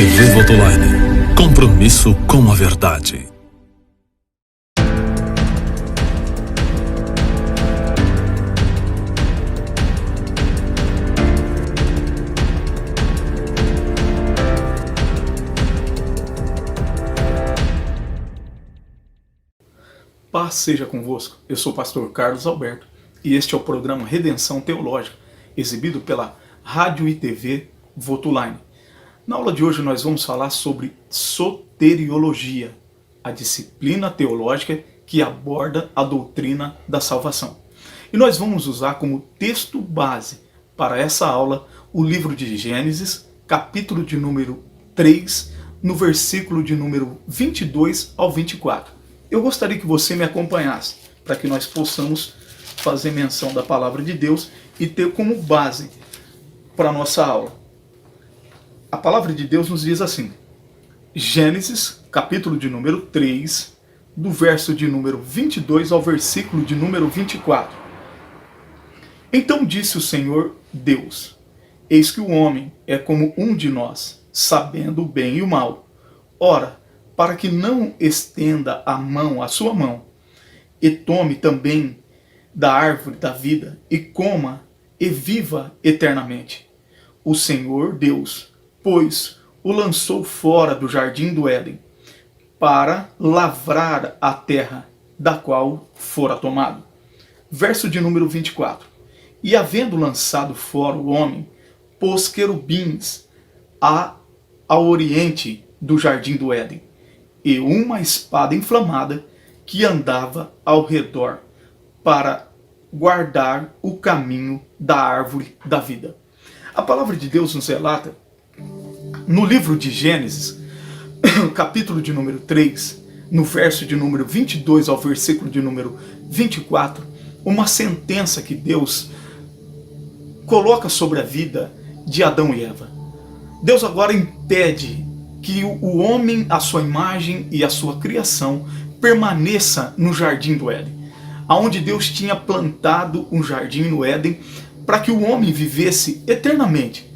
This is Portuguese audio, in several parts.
TV Votoline. Compromisso com a verdade. Paz seja convosco, eu sou o pastor Carlos Alberto e este é o programa Redenção Teológica, exibido pela Rádio e TV Votoline. Na aula de hoje nós vamos falar sobre soteriologia, a disciplina teológica que aborda a doutrina da salvação. E nós vamos usar como texto base para essa aula o livro de Gênesis, capítulo de número 3, no versículo de número 22 ao 24. Eu gostaria que você me acompanhasse, para que nós possamos fazer menção da palavra de Deus e ter como base para a nossa aula. A palavra de Deus nos diz assim, Gênesis, capítulo de número 3, do verso de número 22 ao versículo de número 24. Então disse o Senhor Deus, eis que o homem é como um de nós, sabendo o bem e o mal. Ora, para que não estenda a sua mão, e tome também da árvore da vida, e coma, e viva eternamente. O Senhor Deus, pois, o lançou fora do jardim do Éden, para lavrar a terra, da qual fora tomado. Verso de número 24. E havendo lançado fora o homem, pôs querubins ao oriente do jardim do Éden, e uma espada inflamada que andava ao redor para guardar o caminho da árvore da vida. A palavra de Deus nos relata, no livro de Gênesis, capítulo de número 3, no verso de número 22 ao versículo de número 24, uma sentença que Deus coloca sobre a vida de Adão e Eva. Deus agora impede que o homem, a sua imagem e a sua criação permaneça no jardim do Éden, aonde Deus tinha plantado um jardim no Éden para que o homem vivesse eternamente,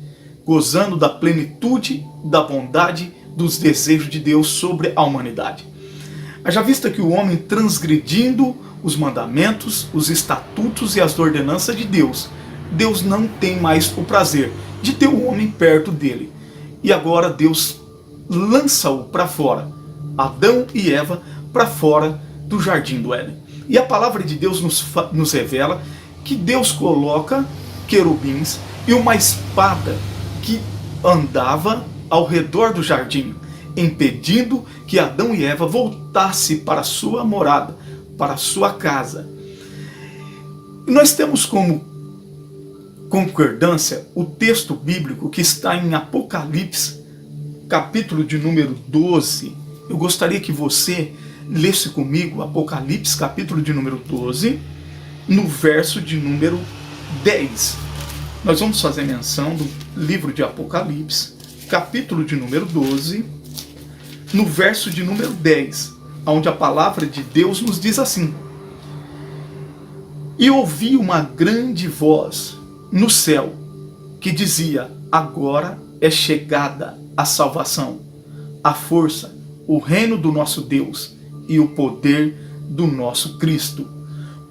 gozando da plenitude, da bondade, dos desejos de Deus sobre a humanidade. Haja vista que o homem, transgredindo os mandamentos, os estatutos e as ordenanças de Deus, Deus não tem mais o prazer de ter o homem perto dele. E agora Deus lança-o para fora, Adão e Eva, para fora do jardim do Éden. E a palavra de Deus nos revela que Deus coloca querubins e uma espada que andava ao redor do jardim, impedindo que Adão e Eva voltassem para a sua morada, para a sua casa. E nós temos como concordância o texto bíblico que está em Apocalipse, capítulo de número 12. Eu gostaria que você lesse comigo Apocalipse, capítulo de número 12, no verso de número 10. Nós vamos fazer menção do livro de Apocalipse, capítulo de número 12, no verso de número 10, onde a palavra de Deus nos diz assim: E ouvi uma grande voz no céu, que dizia, agora é chegada a salvação, a força, o reino do nosso Deus e o poder do nosso Cristo,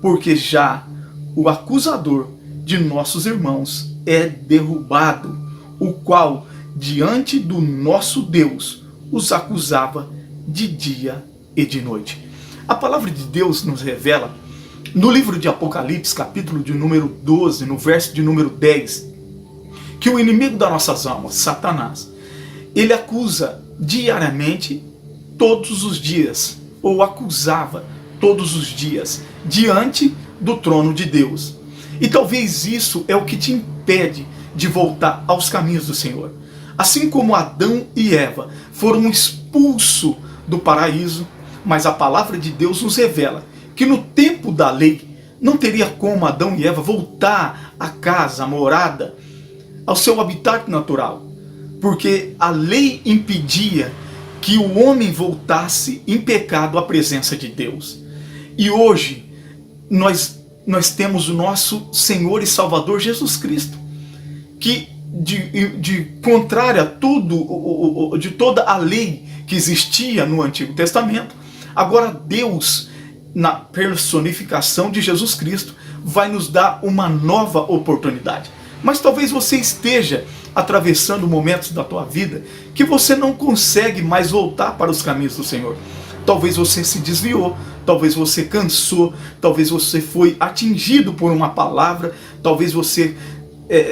porque já o acusador de nossos irmãos é derrubado, o qual diante do nosso Deus os acusava de dia e de noite. A palavra de Deus nos revela no livro de Apocalipse, capítulo de número 12, no verso de número 10, que o inimigo das nossas almas, Satanás, ele acusa diariamente, todos os dias, ou acusava todos os dias, diante do trono de Deus. E talvez isso é o que te impede de voltar aos caminhos do Senhor. Assim como Adão e Eva foram expulsos do paraíso, mas a palavra de Deus nos revela que no tempo da lei não teria como Adão e Eva voltar à casa, à morada, ao seu habitat natural, porque a lei impedia que o homem voltasse em pecado à presença de Deus. E hoje nós temos o nosso Senhor e Salvador Jesus Cristo, que de contrária a tudo, de toda a lei que existia no Antigo Testamento, agora Deus, na personificação de Jesus Cristo, vai nos dar uma nova oportunidade. Mas talvez você esteja atravessando momentos da tua vida que você não consegue mais voltar para os caminhos do Senhor. Talvez você se desviou, talvez você cansou, talvez você foi atingido por uma palavra, talvez você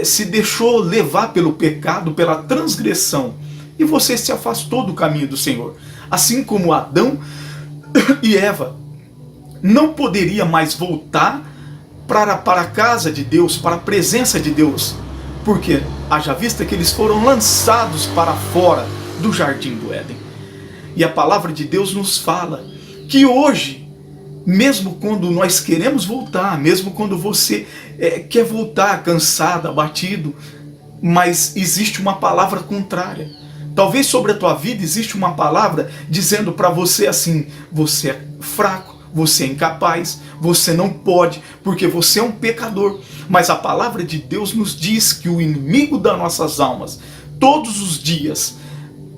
se deixou levar pelo pecado, pela transgressão, e você se afastou do caminho do Senhor. Assim como Adão e Eva não poderia mais voltar para a casa de Deus, para a presença de Deus, porque haja vista que eles foram lançados para fora do jardim do Éden. E a palavra de Deus nos fala que hoje, mesmo quando nós queremos voltar, mesmo quando você quer voltar cansado, abatido, mas existe uma palavra contrária. Talvez sobre a tua vida existe uma palavra dizendo para você assim: você é fraco, você é incapaz, você não pode, porque você é um pecador. Mas a palavra de Deus nos diz que o inimigo das nossas almas, todos os dias,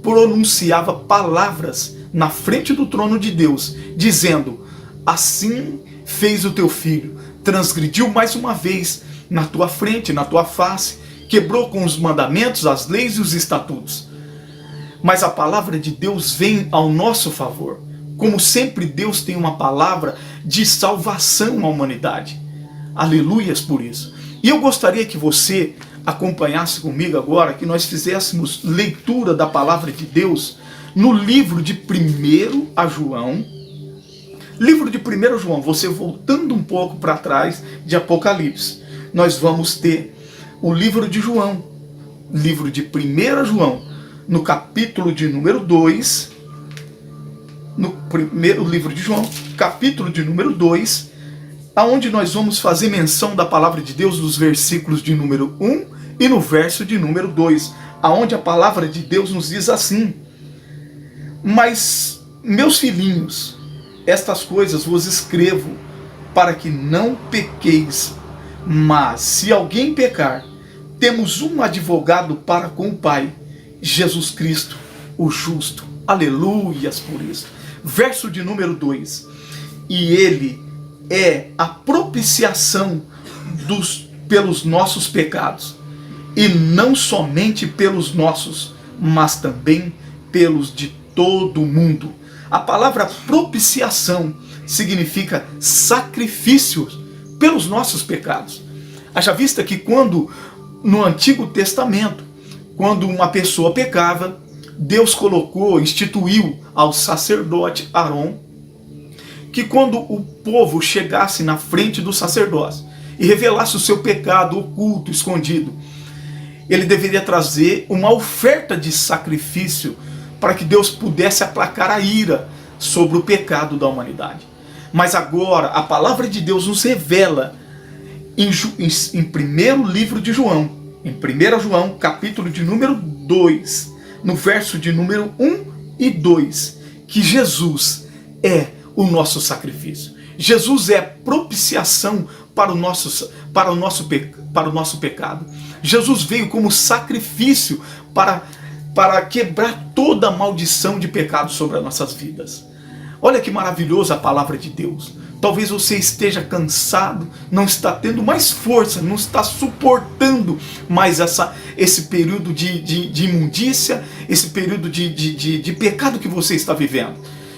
pronunciava palavras na frente do trono de Deus, dizendo: assim fez o teu filho, transgrediu mais uma vez na tua frente, na tua face, quebrou com os mandamentos, as leis e os estatutos. Mas a palavra de Deus vem ao nosso favor. Como sempre, Deus tem uma palavra de salvação à humanidade. Aleluias por isso. E eu gostaria que você acompanhasse comigo agora, que nós fizéssemos leitura da palavra de Deus no livro de 1 a João. Livro de 1 João, você voltando um pouco para trás de Apocalipse, nós vamos ter o livro de João, livro de 1 João, no capítulo de número 2, no primeiro livro de João, capítulo de número 2, aonde nós vamos fazer menção da palavra de Deus nos versículos de número 1 e no verso de número 2, aonde a palavra de Deus nos diz assim: mas, meus filhinhos, estas coisas vos escrevo para que não pequeis, mas se alguém pecar, temos um advogado para com o Pai, Jesus Cristo, o justo. Aleluias por isso. Verso de número 2. E ele é a propiciação pelos nossos pecados, e não somente pelos nossos, mas também pelos de todo o mundo. A palavra propiciação significa sacrifício pelos nossos pecados. Haja vista que quando no Antigo Testamento, quando uma pessoa pecava, Deus instituiu ao sacerdote Arão, que quando o povo chegasse na frente do sacerdócio e revelasse o seu pecado oculto, escondido, ele deveria trazer uma oferta de sacrifício para que Deus pudesse aplacar a ira sobre o pecado da humanidade. Mas agora a palavra de Deus nos revela em primeiro livro de João, em 1 João, capítulo de número 2, no verso de número 1 e 2, que Jesus é o nosso sacrifício. Jesus é propiciação para o nosso pecado. Jesus veio como sacrifício para quebrar toda a maldição de pecado sobre as nossas vidas. Olha que maravilhosa a palavra de Deus. Talvez você esteja cansado, não está tendo mais força, não está suportando mais esse período de imundícia, esse período de pecado que você está vivendo.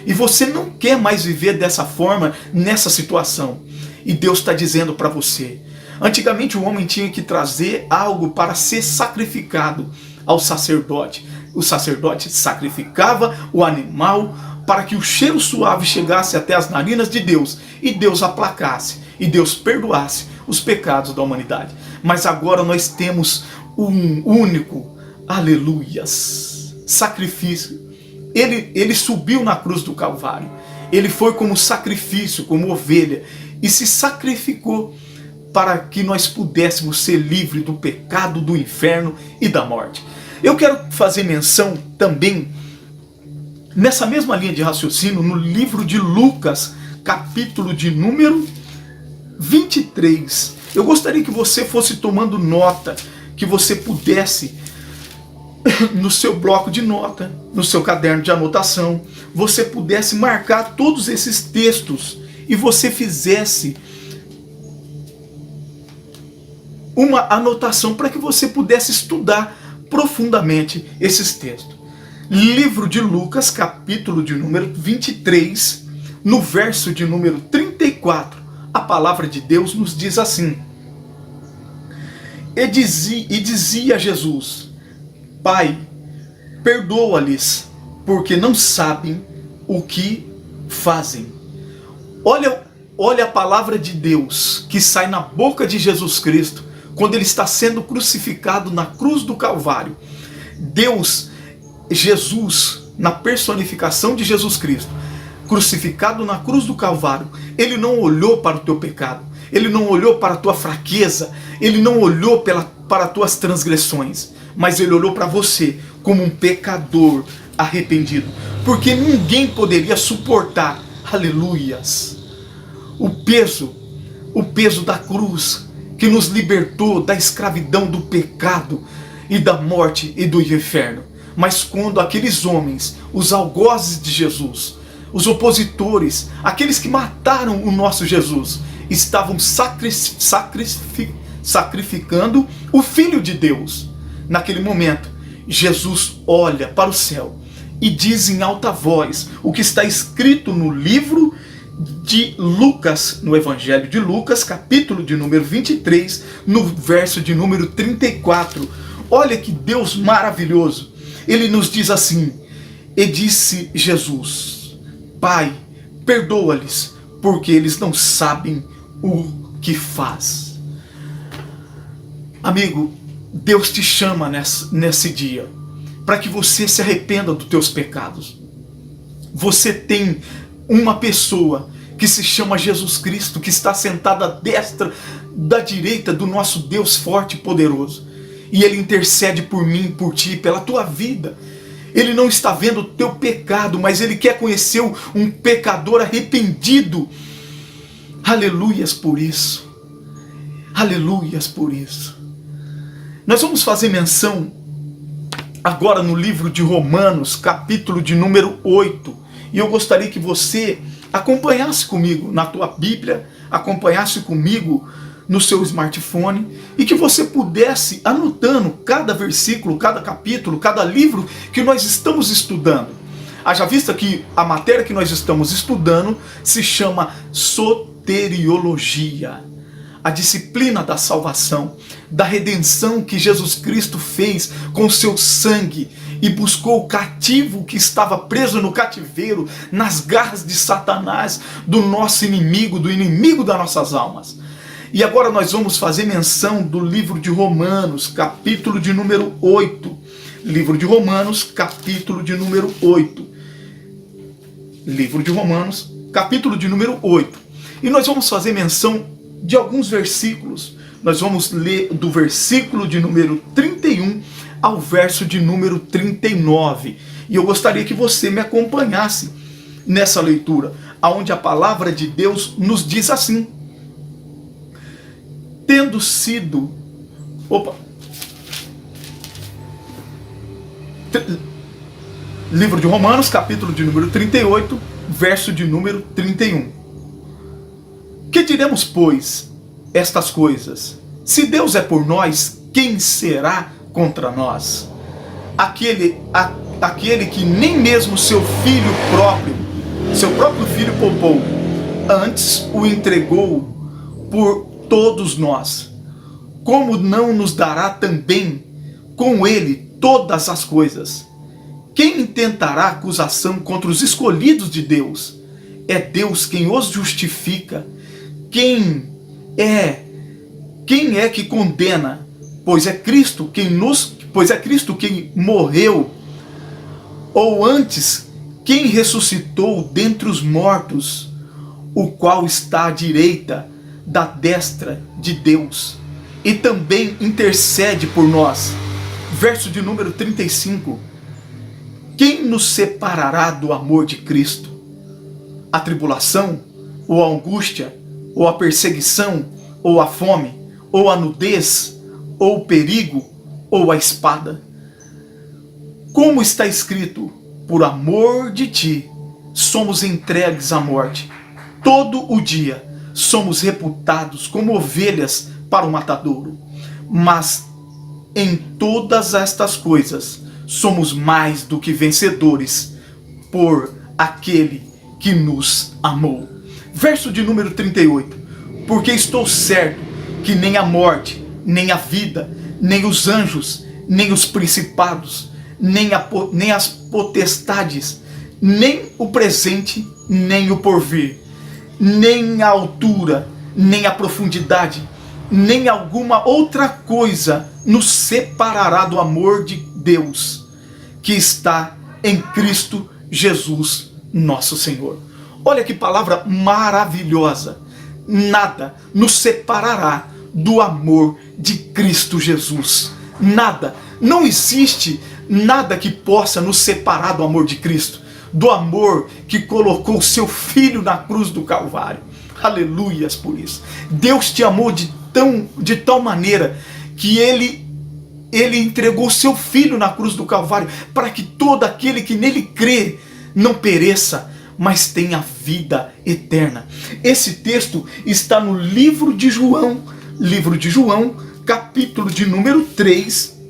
E você não quer mais viver dessa forma, nessa situação. E Deus está dizendo para você: antigamente o homem tinha que trazer algo para ser sacrificado ao sacerdote. O sacerdote sacrificava o animal para que o cheiro suave chegasse até as narinas de Deus, e Deus aplacasse, e Deus perdoasse os pecados da humanidade. Mas agora nós temos um único, aleluias, sacrifício. Ele subiu na cruz do Calvário, ele foi como sacrifício, como ovelha, e se sacrificou para que nós pudéssemos ser livres do pecado, do inferno e da morte. Eu quero fazer menção também, nessa mesma linha de raciocínio, no livro de Lucas, capítulo de número 23. Eu gostaria que você fosse tomando nota, que você pudesse, no seu bloco de nota, no seu caderno de anotação, você pudesse marcar todos esses textos e você fizesse uma anotação para que você pudesse estudar profundamente esses textos. Livro de Lucas, capítulo de número 23, no verso de número 34, a palavra de Deus nos diz assim: E dizia Jesus: Pai, perdoa-lhes, porque não sabem o que fazem. Olha a palavra de Deus que sai na boca de Jesus Cristo quando ele está sendo crucificado na cruz do Calvário. Jesus, na personificação de Jesus Cristo, crucificado na cruz do Calvário, ele não olhou para o teu pecado, ele não olhou para a tua fraqueza, ele não olhou para as tuas transgressões, mas ele olhou para você como um pecador arrependido, porque ninguém poderia suportar, aleluias, o peso da cruz que nos libertou da escravidão do pecado e da morte e do inferno. Mas quando aqueles homens, os algozes de Jesus, os opositores, aqueles que mataram o nosso Jesus, estavam sacrificando o Filho de Deus, naquele momento, Jesus olha para o céu e diz em alta voz o que está escrito no livro de Lucas, no Evangelho de Lucas, capítulo de número 23, no verso de número 34. Olha que Deus maravilhoso. Ele nos diz assim: E disse Jesus: Pai, perdoa-lhes, porque eles não sabem o que faz. Amigo, Deus te chama nesse dia para que você se arrependa dos teus pecados. Você tem uma pessoa que se chama Jesus Cristo, que está sentado à destra da direita do nosso Deus forte e poderoso. E Ele intercede por mim, por ti, pela tua vida. Ele não está vendo o teu pecado, mas Ele quer conhecer um pecador arrependido. Aleluias por isso. Aleluias por isso. Nós vamos fazer menção agora no livro de Romanos, capítulo de número 8. E eu gostaria que você acompanhasse comigo na tua Bíblia, acompanhasse comigo no seu smartphone e que você pudesse anotando cada versículo, cada capítulo, cada livro que nós estamos estudando. Haja vista que a matéria que nós estamos estudando se chama soteriologia, a disciplina da salvação, da redenção que Jesus Cristo fez com seu sangue e buscou o cativo que estava preso no cativeiro, nas garras de Satanás, do nosso inimigo, do inimigo das nossas almas. E agora nós vamos fazer menção do livro de Romanos, capítulo de número 8. Livro de Romanos, capítulo de número 8. Livro de Romanos, capítulo de número 8. E nós vamos fazer menção de alguns versículos. Nós vamos ler do versículo de número 31 ao verso de número 39. E eu gostaria que você me acompanhasse nessa leitura, onde a palavra de Deus nos diz assim: tendo sido... Livro de Romanos, capítulo de número 38, verso de número 31. Que diremos, pois, estas coisas? Se Deus é por nós, quem será contra nós? Aquele que nem mesmo seu próprio filho poupou, antes o entregou por todos nós, como não nos dará também com ele todas as coisas? Quem intentará acusação contra os escolhidos de Deus? É Deus quem os justifica. Quem é que condena? Pois é Cristo quem morreu, ou antes, quem ressuscitou dentre os mortos, o qual está à direita da destra de Deus, e também intercede por nós. Verso de número 35. Quem nos separará do amor de Cristo? A tribulação, ou a angústia, ou a perseguição, ou a fome, ou a nudez, ou o perigo, ou a espada. Como está escrito, por amor de ti, somos entregues à morte. Todo o dia somos reputados como ovelhas para o matadouro. Mas em todas estas coisas somos mais do que vencedores por aquele que nos amou. Verso de número 38. Porque estou certo que nem a morte, nem a vida, nem os anjos, nem os principados, nem as potestades, nem o presente, nem o porvir, nem a altura, nem a profundidade, nem alguma outra coisa nos separará do amor de Deus, que está em Cristo Jesus, nosso Senhor. Olha que palavra maravilhosa. Nada nos separará do amor de Cristo Jesus. Nada. Não existe nada que possa nos separar do amor de Cristo, do amor que colocou o seu Filho na cruz do Calvário. Aleluias por isso. Deus te amou de tal maneira que Ele entregou o seu Filho na cruz do Calvário para que todo aquele que nele crê não pereça, mas tenha vida eterna. Esse texto está no livro de João, capítulo de número 3,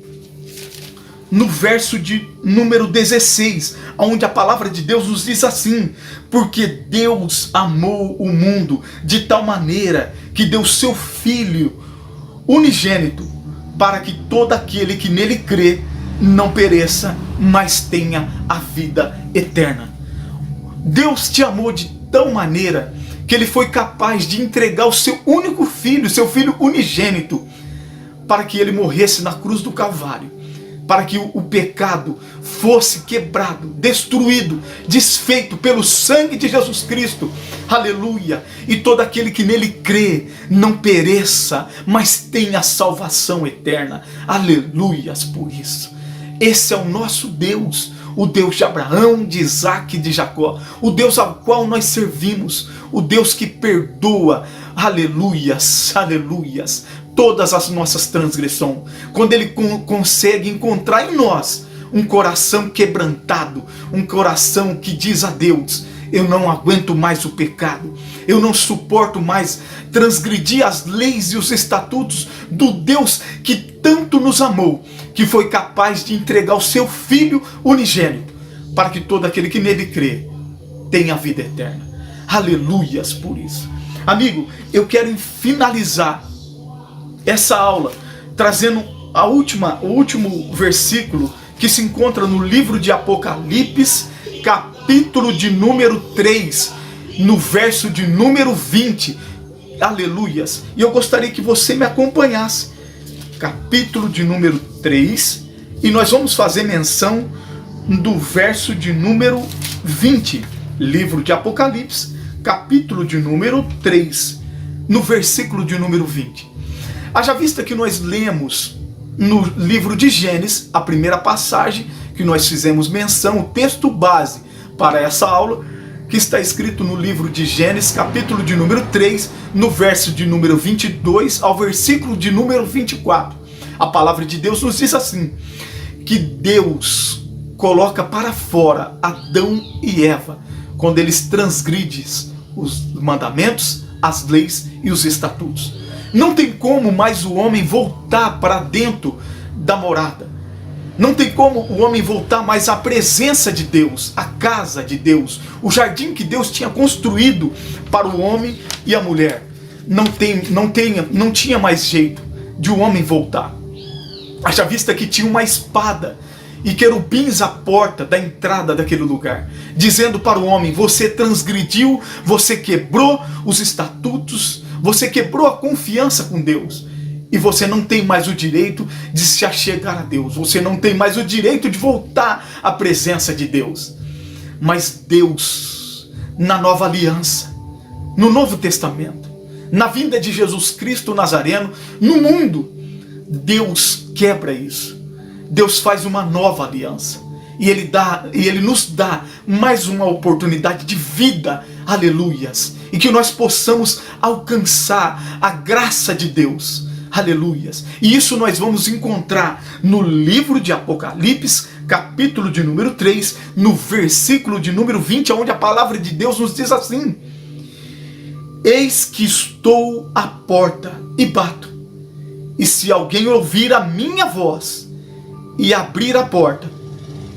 no verso de número 16, onde a palavra de Deus nos diz assim: porque Deus amou o mundo de tal maneira que deu seu Filho unigênito, para que todo aquele que nele crê não pereça, mas tenha a vida eterna. Deus te amou de tal maneira que Ele foi capaz de entregar o seu único filho, seu Filho unigênito, para que Ele morresse na cruz do Calvário, para que o pecado fosse quebrado, destruído, desfeito pelo sangue de Jesus Cristo. Aleluia! E todo aquele que nele crê não pereça, mas tenha salvação eterna. Aleluias por isso. Esse é o nosso Deus, o Deus de Abraão, de Isaac e de Jacó, o Deus ao qual nós servimos, o Deus que perdoa, aleluias, aleluias, todas as nossas transgressões. Quando Ele consegue encontrar em nós um coração quebrantado, um coração que diz a Deus: eu não aguento mais o pecado, eu não suporto mais transgredir as leis e os estatutos do Deus que tanto nos amou, que foi capaz de entregar o seu Filho unigênito, para que todo aquele que nele crê tenha vida eterna. Aleluias por isso. Amigo, eu quero finalizar essa aula trazendo o último versículo que se encontra no livro de Apocalipse, capítulo de número 3, no verso de número 20. Aleluias. E eu gostaria que você me acompanhasse. Capítulo de número 3, e nós vamos fazer menção do verso de número 20. Livro de Apocalipse, capítulo de número 3, no versículo de número 20. Haja vista que nós lemos no livro de Gênesis, a primeira passagem que nós fizemos menção, o texto base para essa aula, que está escrito no livro de Gênesis, capítulo de número 3, no verso de número 22 ao versículo de número 24. A palavra de Deus nos diz assim: que Deus coloca para fora Adão e Eva quando eles transgridem os mandamentos, as leis e os estatutos. Não tem como mais o homem voltar para dentro da morada. Não tem como o homem voltar mais à presença de Deus, à casa de Deus, o jardim que Deus tinha construído para o homem e a mulher. Não tinha mais jeito de o homem voltar. Haja vista que tinha uma espada e querubins à porta da entrada daquele lugar, dizendo para o homem: você transgrediu, você quebrou os estatutos, você quebrou a confiança com Deus. E você não tem mais o direito de se achegar a Deus. Você não tem mais o direito de voltar à presença de Deus. Mas Deus, na nova aliança, no Novo Testamento, na vinda de Jesus Cristo Nazareno, no mundo, Deus quebra isso. Deus faz uma nova aliança. E Ele nos dá mais uma oportunidade de vida. Aleluias. E que nós possamos alcançar a graça de Deus. Aleluias. E isso nós vamos encontrar no livro de Apocalipse, capítulo de número 3, no versículo de número 20, onde a palavra de Deus nos diz assim: eis que estou à porta e bato, e se alguém ouvir a minha voz e abrir a porta,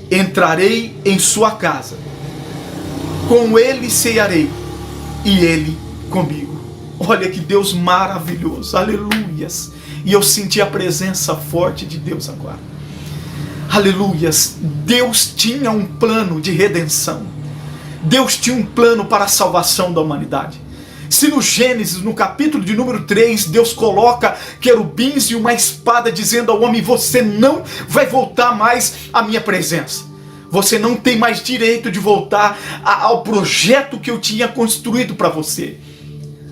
entrarei em sua casa, com ele cearei e ele comigo. Olha que Deus maravilhoso, aleluias. E eu senti a presença forte de Deus agora. Aleluias. Deus tinha um plano de redenção. Deus tinha um plano para a salvação da humanidade. Se no Gênesis, no capítulo de número 3, Deus coloca querubins e uma espada dizendo ao homem: você não vai voltar mais à minha presença. Você não tem mais direito de voltar ao projeto que eu tinha construído para você.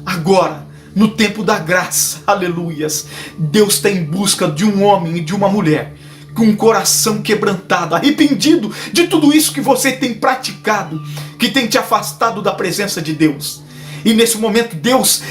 Agora, no tempo da graça, aleluias, Deus está em busca de um homem e de uma mulher com um coração quebrantado, arrependido de tudo isso que você tem praticado, que tem te afastado da presença de Deus. E nesse momento Deus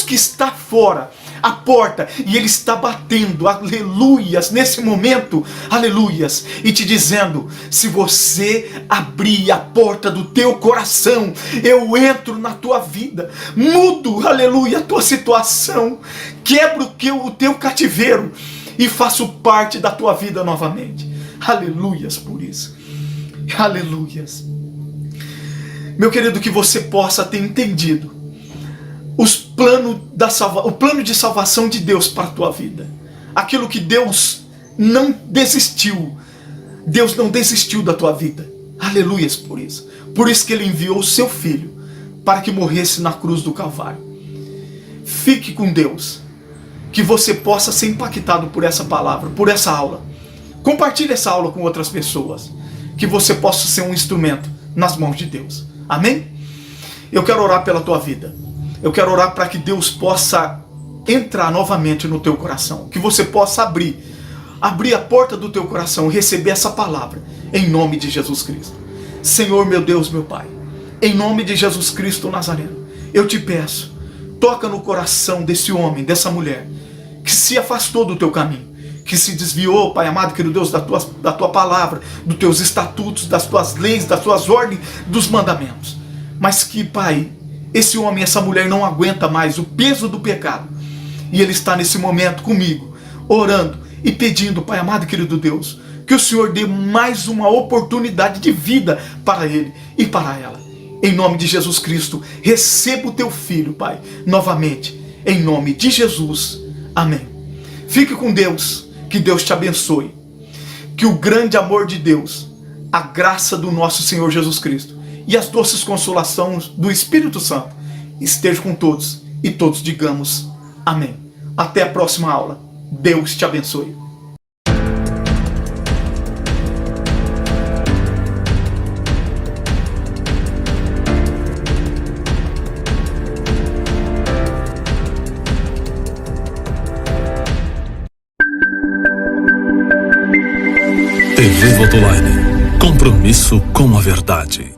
que está fora, a porta, e Ele está batendo, aleluias, nesse momento, aleluias, e te dizendo: se você abrir a porta do teu coração, eu entro na tua vida, mudo, aleluia, a tua situação, quebro o teu cativeiro e faço parte da tua vida novamente. Aleluias por isso, aleluias. Meu querido, que você possa ter entendido o plano de salvação de Deus para a tua vida. Aquilo que Deus não desistiu. Deus não desistiu da tua vida. Aleluias por isso. Por isso que Ele enviou o seu Filho para que morresse na cruz do Calvário. Fique com Deus. Que você possa ser impactado por essa palavra, por essa aula. Compartilhe essa aula com outras pessoas. Que você possa ser um instrumento nas mãos de Deus. Amém? Eu quero orar pela tua vida. Eu quero orar para que Deus possa entrar novamente no teu coração. Que você possa abrir a porta do teu coração e receber essa palavra. Em nome de Jesus Cristo. Senhor, meu Deus, meu Pai. Em nome de Jesus Cristo Nazareno. Eu te peço. Toca no coração desse homem, dessa mulher. Que se afastou do teu caminho. Que se desviou, Pai amado, querido Deus, da tua palavra. Dos teus estatutos, das tuas leis, das tuas ordens, dos mandamentos. Mas que, Pai, esse homem, essa mulher não aguenta mais o peso do pecado. E ele está nesse momento comigo, orando e pedindo, Pai amado e querido Deus, que o Senhor dê mais uma oportunidade de vida para ele e para ela. Em nome de Jesus Cristo, receba o teu filho, Pai, novamente. Em nome de Jesus. Amém. Fique com Deus, que Deus te abençoe. Que o grande amor de Deus, a graça do nosso Senhor Jesus Cristo e as doces consolações do Espírito Santo estejam com todos e todos digamos amém. Até a próxima aula. Deus te abençoe. TV Votoline. Compromisso com a verdade.